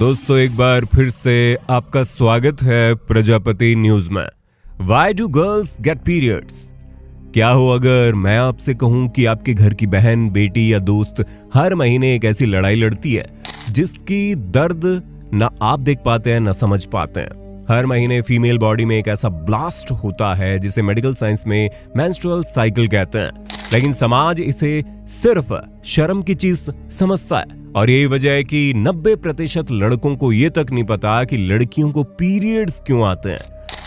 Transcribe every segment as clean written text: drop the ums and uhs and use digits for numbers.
दोस्तों एक बार फिर से आपका स्वागत है प्रजापति न्यूज में। Why do girls get periods? क्या हो अगर मैं आपसे कहूं कि आपके घर की बहन, बेटी या दोस्त हर महीने एक ऐसी लड़ाई लड़ती है जिसकी दर्द ना आप देख पाते हैं ना समझ पाते हैं। हर महीने फीमेल बॉडी में एक ऐसा ब्लास्ट होता है जिसे मेडिकल साइंस में मेंस्ट्रुअल साइकिल कहते हैं, लेकिन समाज इसे सिर्फ शर्म की चीज समझता है। और यही वजह है कि 90% लड़कों को ये तक नहीं पता कि लड़कियों को पीरियड्स क्यों आते हैं।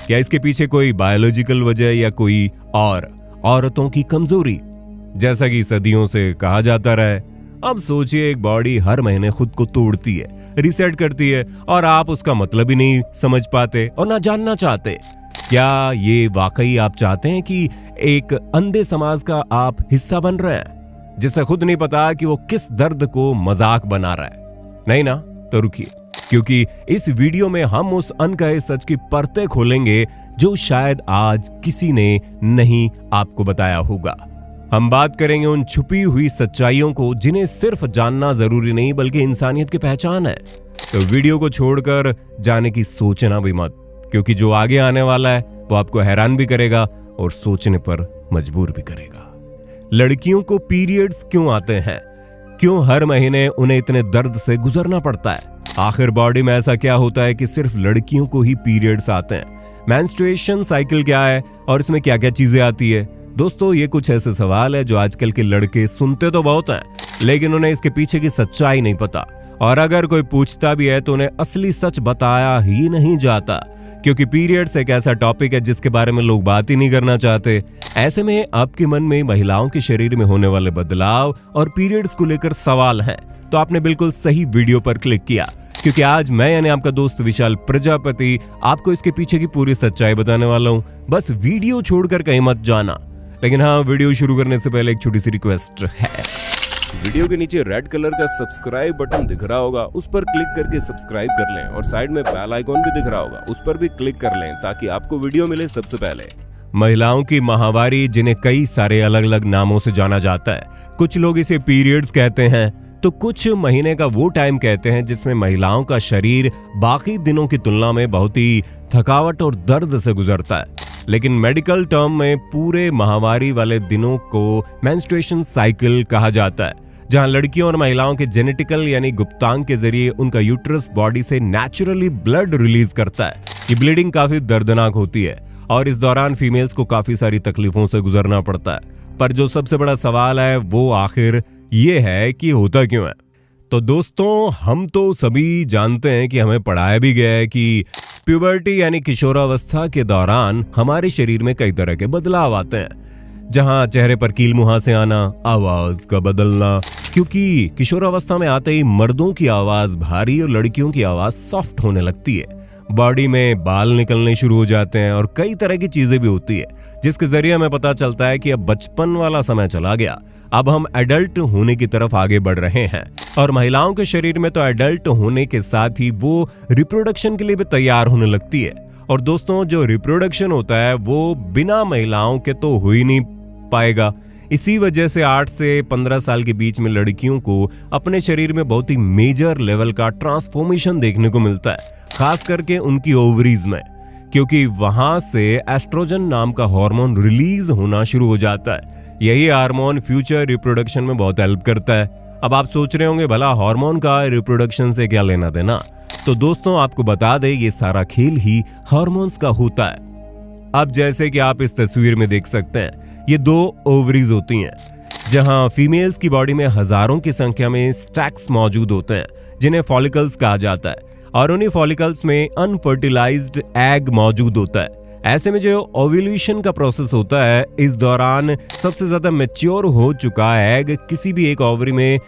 क्या इसके पीछे कोई बायोलॉजिकल वजह या कोई और औरतों की कमजोरी, जैसा कि सदियों से कहा जाता रहा। अब सोचिए, एक बॉडी हर महीने खुद को तोड़ती है, रीसेट करती है और आप उसका मतलब ही नहीं समझ पाते और ना जानना चाहते। क्या ये वाकई आप चाहते हैं कि एक अंधे समाज का आप हिस्सा बन रहे हैं जिसे खुद नहीं पता कि वो किस दर्द को मजाक बना रहा है? नहीं ना? तो रुकिए, क्योंकि इस वीडियो में हम उस अनकहे सच की परतें खोलेंगे जो शायद आज किसी ने नहीं आपको बताया होगा। हम बात करेंगे उन छुपी हुई सच्चाइयों को जिन्हें सिर्फ जानना जरूरी नहीं बल्कि इंसानियत की पहचान है। तो वीडियो को छोड़कर जाने की सोचना भी मत, क्योंकि जो आगे आने वाला है वो आपको हैरान भी करेगा और सोचने पर मजबूर भी करेगा। लड़कियों को पीरियड्स क्यों आते हैं? क्यों हर महीने उन्हें इतने दर्द से गुजरना पड़ता है? आखिर बॉडी में ऐसा क्या होता है कि सिर्फ लड़कियों को ही पीरियड्स आते हैं? मेंस्ट्रुएशन साइकिल क्या है और इसमें क्या क्या चीजें आती है? दोस्तों, ये कुछ ऐसे सवाल है जो आजकल के लड़के सुनते तो बहुत हैं, लेकिन उन्हें इसके पीछे की सच्चाई नहीं पता। और अगर कोई पूछता भी है तो उन्हें असली सच बताया ही नहीं जाता, क्योंकि पीरियड्स एक ऐसा टॉपिक है जिसके बारे में लोग बात ही नहीं करना चाहते। ऐसे में आपके मन में महिलाओं के शरीर में होने वाले बदलाव और पीरियड्स को लेकर सवाल हैं, तो आपने बिल्कुल सही वीडियो पर क्लिक किया, क्योंकि आज मैं यानी आपका दोस्त विशाल प्रजापति आपको इसके पीछे की पूरी सच्चाई बताने वाला हूँ। बस वीडियो छोड़कर कहीं मत जाना। लेकिन हाँ, वीडियो शुरू करने से पहले एक छोटी सी रिक्वेस्ट है। वीडियो के नीचे रेड कलर का सब्सक्राइब बटन दिख रहा होगा, उस पर क्लिक करके सब्सक्राइब कर लें और साइड में बेल आइकॉन भी दिख रहा होगा, उस पर भी क्लिक कर लें ताकि आपको वीडियो मिले सबसे पहले। महिलाओं की माहवारी, जिन्हें कई सारे अलग अलग नामों से जाना जाता है। कुछ लोग इसे पीरियड्स कहते हैं तो कुछ महीने का वो टाइम कहते हैं जिसमें महिलाओं का शरीर बाकी दिनों की तुलना में बहुत ही थकावट और दर्द से गुजरता है। लेकिन मेडिकल टर्म में पूरे माहवारी वाले दिनों को मेंस्ट्रुएशन साइकिल कहा जाता है, जहां लड़कियों और महिलाओं के जेनेटिकल यानी गुप्तांग के जरिए उनका यूट्रस बॉडी से नेचुरली ब्लड रिलीज करता है। ये ब्लीडिंग काफी दर्दनाक होती है और इस दौरान फीमेल्स को काफी सारी तकलीफों से गुजरना पड़ता है। पर जो सबसे बड़ा सवाल है वो आखिर ये है कि होता क्यों है? तो दोस्तों, हम तो सभी जानते हैं कि हमें पढ़ाया भी गया है कि प्यूबर्टी यानी किशोरावस्था के दौरान हमारे शरीर में कई तरह के बदलाव आते हैं, जहां चेहरे पर कील मुहासे आना, आवाज का बदलना, क्योंकि किशोरावस्था में आते ही मर्दों की आवाज भारी और लड़कियों की आवाज सॉफ्ट होने लगती है। बॉडी में बाल निकलने शुरू हो जाते हैं और कई तरह की चीजें भी होती है, जिसके जरिए हमें पता चलता है कि अब बचपन वाला समय चला गया, अब हम एडल्ट होने की तरफ आगे बढ़ रहे हैं। और महिलाओं के शरीर में तो एडल्ट होने के साथ ही वो रिप्रोडक्शन के लिए भी तैयार होने लगती है। और दोस्तों, जो रिप्रोडक्शन होता है वो बिना महिलाओं के तो हो ही नहीं पाएगा। इसी वजह से 8 से 15 साल के बीच में लड़कियों को अपने शरीर में बहुत ही मेजर लेवल का ट्रांसफॉर्मेशन देखने को मिलता है, खास करके उनकी ओवरीज में, क्योंकि वहां से एस्ट्रोजन नाम का हार्मोन रिलीज होना शुरू हो जाता है। यही हार्मोन फ्यूचर रिप्रोडक्शन में बहुत हेल्प करता है। अब आप सोच रहे होंगे, भला हार्मोन का रिप्रोडक्शन से क्या लेना देना? तो दोस्तों, आपको बता दें, ये सारा खेल ही हार्मोन्स का होता है। अब जैसे कि आप इस तस्वीर में देख सकते हैं, ये 2 ओवरीज होती हैं, जहां फीमेल्स की बॉडी में हजारों की संख्या में स्टैक्स मौजूद होते हैं, जिन्हें फॉलिकल्स कहा जाता है। और उन्हीं फॉलिकल्स में अनफर्टिलाइज्ड एग मौजूद होता है। ऐसे में जो ओव्यूलेशन का प्रोसेस होता है, इस दौरान सबसे ज्यादा मैच्योर हो चुका एग किसी भी एक ओवरी में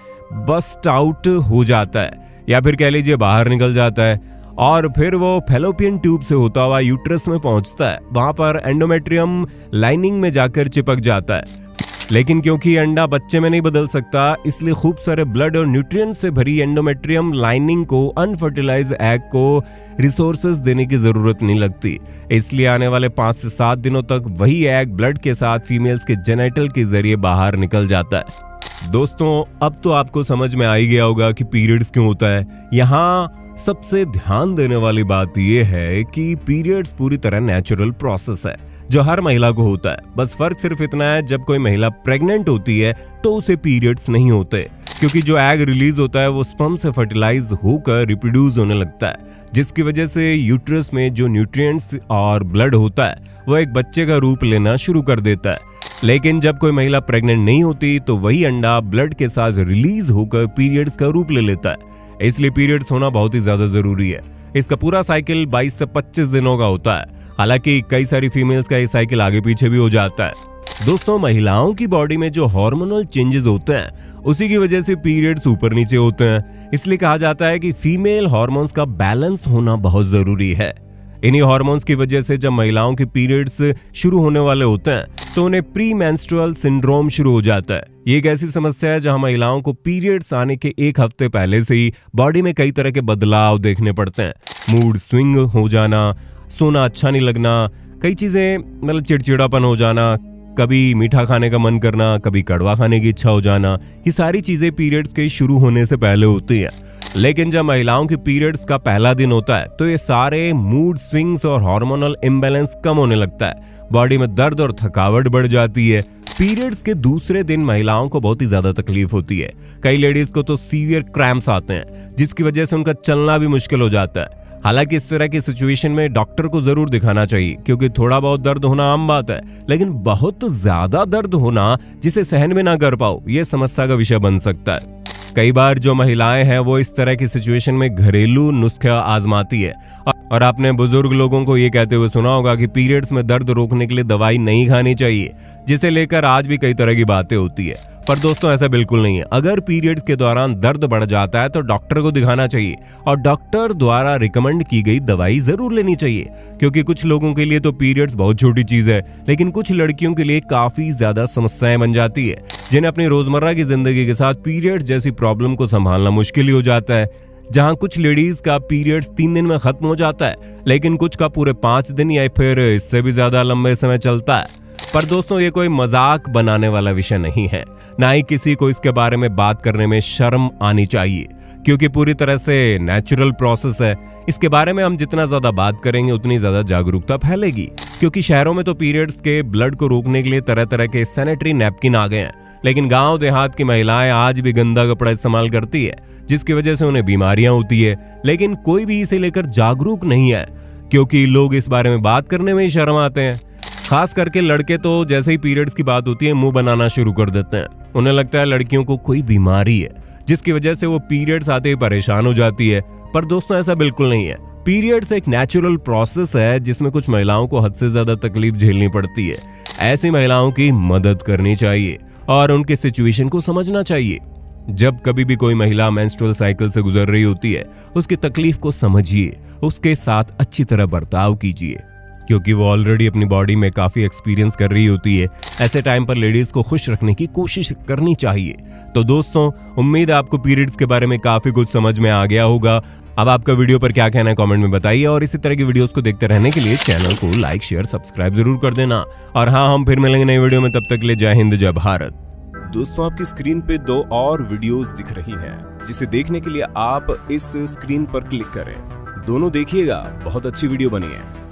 बस्ट आउट हो जाता है, या फिर कह लीजिए बाहर निकल जाता है, और फिर वो फैलोपियन ट्यूब से होता हुआ यूट्रस में पहुंचता है। वहां पर एंडोमेट्रियम लाइनिंग में जाकर चिपक जाता है। लेकिन क्योंकि अंडा बच्चे में नहीं बदल सकता, इसलिए खूब सारे ब्लड और न्यूट्रिएंट से भरी एंडोमेट्रियम लाइनिंग को अनफर्टिलाइज्ड एग को रिसोर्सेज देने की जरूरत नहीं लगती। इसलिए आने वाले 5 से 7 दिनों तक वही एग ब्लड के साथ फीमेल्स के जेनेटल के जरिए बाहर निकल जाता है। दोस्तों, अब तो आपको समझ में आ ही गया होगा कि पीरियड्स क्यों होता है। यहाँ सबसे ध्यान देने वाली बात यह है कि पीरियड्स पूरी तरह नेचुरल प्रोसेस है जो हर महिला को होता है। बस फर्क सिर्फ इतना है, जब कोई महिला प्रेग्नेंट होती है तो उसे पीरियड्स नहीं होते, क्योंकि जो एग रिलीज होता है वो स्पर्म से फर्टिलाइज होकर रिप्रोड्यूस होने लगता है, जिसकी वजह से यूट्रस में जो न्यूट्रिएंट्स और ब्लड होता है वो एक बच्चे का रूप लेना शुरू कर देता है। लेकिन जब कोई महिला प्रेग्नेंट नहीं होती तो वही अंडा ब्लड के साथ रिलीज होकर पीरियड्स का रूप ले लेता है। इसलिए पीरियड्स होना बहुत ही ज्यादा जरूरी है। इसका पूरा साइकिल 22 से 25 दिनों का होता है। हालांकि कई सारी फीमेल्स का ये साइकिल आगे पीछे भी हो जाता है। दोस्तों, महिलाओं की बॉडी में जो हार्मोनल चेंजेस होते हैं उसी की वजह से पीरियड्स ऊपर नीचे होते हैं। इसलिए कहा जाता है कि फीमेल हार्मोन्स का बैलेंस होना बहुत जरूरी है। इन्हीं हार्मोन्स की वजह से जब महिलाओं के पीरियड्स शुरू होने वाले होते हैं तो उन्हें प्री मेंस्ट्रुअल सिंड्रोम शुरू हो जाता है। ये एक ऐसी समस्या है जहां महिलाओं को पीरियड्स आने के एक हफ्ते पहले से ही बॉडी में कई तरह के बदलाव देखने पड़ते हैं। मूड स्विंग हो जाना, सोना अच्छा नहीं लगना, कई चीजें मतलब चिड़चिड़ापन हो जाना, कभी मीठा खाने का मन करना, कभी कड़वा खाने की इच्छा हो जाना, ये सारी चीजें पीरियड्स के शुरू होने से पहले होती है। लेकिन जब महिलाओं के पीरियड्स का पहला दिन होता है तो ये सारे मूड स्विंग्स और हार्मोनल इम्बैलेंस कम होने लगता है। बॉडी में दर्द और थकावट बढ़ जाती है। पीरियड्स के दूसरे दिन महिलाओं को बहुत ही ज्यादा तकलीफ होती है। कई लेडीज को तो सीवियर क्रैम्प्स आते हैं, जिसकी वजह से उनका चलना भी मुश्किल हो जाता है। हालांकि इस तरह की सिचुएशन में डॉक्टर को जरूर दिखाना चाहिए, क्योंकि थोड़ा बहुत दर्द होना आम बात है, लेकिन बहुत ज्यादा दर्द होना जिसे सहन में ना कर पाओ, यह समस्या का विषय बन सकता है। कई बार जो महिलाएं हैं वो इस तरह की सिचुएशन में घरेलू नुस्खे आजमाती है, और आपने बुजुर्ग लोगों को ये कहते हुए सुना होगा कि पीरियड्स में दर्द रोकने के लिए दवाई नहीं खानी चाहिए, जिसे लेकर आज भी कई तरह की बातें होती है। पर दोस्तों, ऐसा बिल्कुल नहीं है। अगर पीरियड्स के दौरान दर्द बढ़ जाता है तो डॉक्टर को दिखाना चाहिए और डॉक्टर द्वारा रिकमेंड की गई दवाई जरूर लेनी चाहिए, क्योंकि कुछ लोगों के लिए तो पीरियड्स बहुत छोटी चीज है, लेकिन कुछ लड़कियों के लिए काफी ज्यादा समस्याएं बन जाती है, जिन्हें अपनी रोजमर्रा की जिंदगी के साथ पीरियड्स जैसी प्रॉब्लम को संभालना मुश्किल ही हो जाता है। जहां कुछ लेडीज का पीरियड्स 3 दिन में खत्म हो जाता है, लेकिन कुछ का पूरे 5 दिन या फिर इससे भी ज्यादा लंबे समय चलता है। पर दोस्तों, ये कोई मजाक बनाने वाला विषय नहीं है, ना ही किसी को इसके बारे में बात करने में शर्म आनी चाहिए, क्योंकि पूरी तरह से नेचुरल प्रोसेस है। इसके बारे में हम जितना ज्यादा बात करेंगे उतनी ज्यादा जागरूकता फैलेगी, क्योंकि शहरों में तो पीरियड्स के ब्लड को रोकने के लिए तरह तरह के सैनिटरी नैपकिन आ गए हैं, लेकिन गांव देहात की महिलाएं आज भी गंदा कपड़ा इस्तेमाल करती है, जिसकी वजह से उन्हें बीमारियां होती है। लेकिन कोई भी इसे लेकर जागरूक नहीं है, क्योंकि लोग इस बारे में बात करने में ही शर्म आते हैं। खास करके लड़के तो जैसे ही पीरियड्स की बात होती है मुंह बनाना शुरू कर देते हैं। उन्हें लगता है लड़कियों को कोई बीमारी है, जिसकी वजह से वो पीरियड्स आते ही परेशान हो जाती है। पर दोस्तों, ऐसा बिल्कुल नहीं है। पीरियड्स एक नेचुरल प्रोसेस है जिसमें कुछ महिलाओं को हद से ज्यादा तकलीफ झेलनी पड़ती है। ऐसी महिलाओं की मदद करनी चाहिए और उनके सिचुएशन को समझना चाहिए। जब कभी भी कोई महिला मेंस्ट्रुअल साइकिल से गुजर रही होती है, उसकी तकलीफ को समझिए, उसके साथ अच्छी तरह बर्ताव कीजिए, क्योंकि वो ऑलरेडी अपनी बॉडी में काफी एक्सपीरियंस कर रही होती है। ऐसे टाइम पर लेडीज को खुश रखने की कोशिश करनी चाहिए। तो दोस्तों, उम्मीद है आपको पीरियड्स के बारे में काफी कुछ समझ में आ गया होगा। अब आपका वीडियो पर क्या कहना है कमेंट में बताइए, और इसी तरह की वीडियोस को देखते रहने के लिए चैनल को लाइक शेयर सब्सक्राइब जरूर कर देना। और हाँ, हम फिर मिलेंगे नई वीडियो में, तब तक के लिए जय हिंद जय भारत। दोस्तों, आपकी स्क्रीन पे 2 और वीडियोस दिख रही हैं, जिसे देखने के लिए आप इस स्क्रीन पर क्लिक करें। दोनों देखिएगा, बहुत अच्छी वीडियो बनी है।